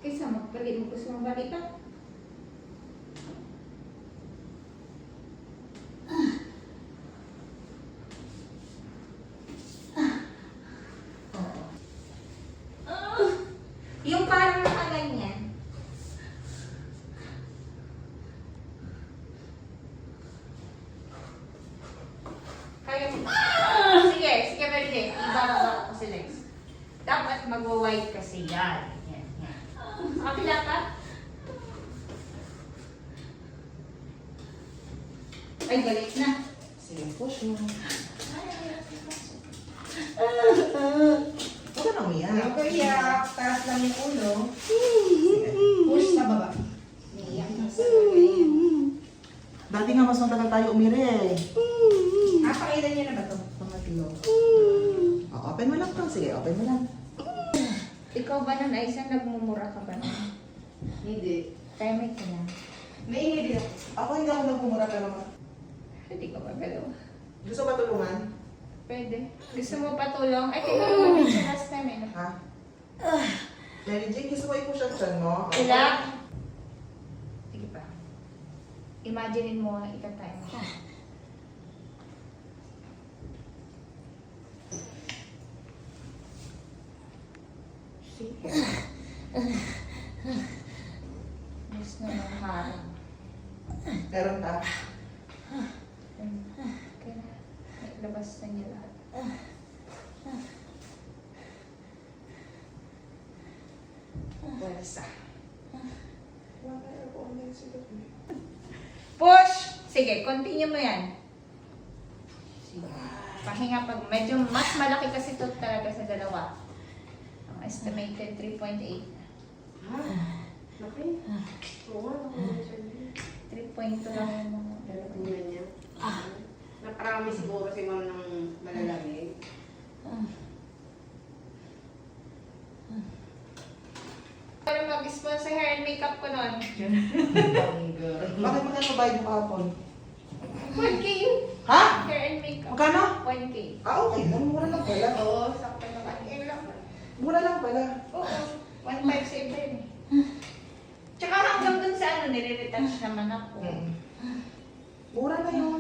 Kaysa magpalit mo gusto mong balikan. Yung parang nakaganyan. Kaya mo. Sige, sige, pwede. Ibababa ko si Lex. Dapat mag-white kasi yan. Yan, yan. Kapila ka? Ay, galit na. Sige, push mo. Huwag ka na umiyak. Ayaw ko iyak. Taas lang yung ulo. Push sa baba. Iiyak na sa Dati nga mas matagal tayo umiri eh. pakailan niyo na ba ito? Pangatlo. Open mo lang to. Sige, open mo lang. Ikaw ba nun, Aisan, nagmumura ka ba nun? Hindi. Timing ka na. May ingay din ako. Ako hindi ako nagmumura pero Hindi ka ba galaw? gusto ba tulungan? Pwede. Gusto mo patulong? Ay, tinulungan mo siya last time eh. Ha? Mary Jane, gusto mo i-push ang chan mo? Sila? Sige pa. Imaginein mo, ikatay mo siya. Sige. Gusto na ng harang. Meron ka? Kaya na, labas na niya lahat. Pwersa. Push! Sige, continue mo yan. Sige. Pahinga pag medyo mas malaki kasi ito talaga sa dalawa. Ang estimated 3.8. Okay. Oo, ako 3.2 lang yung mga dalawa. Tingnan niya. Naparami siguro si ma'am ng malalagay. Para mag-sponsor hair and makeup ko nun. Bakit magkano bayad mo kahapon? 1K yun. Ha? Hair and makeup. Magkano? 1K. Ah, okay lang. Mura lang pala. Oo, sakto na 1K lang. Mura lang pala. Oo, 1.5 save din eh. Tsaka hanggang dun sa ano, nire-retouch naman ako. Mura na yun.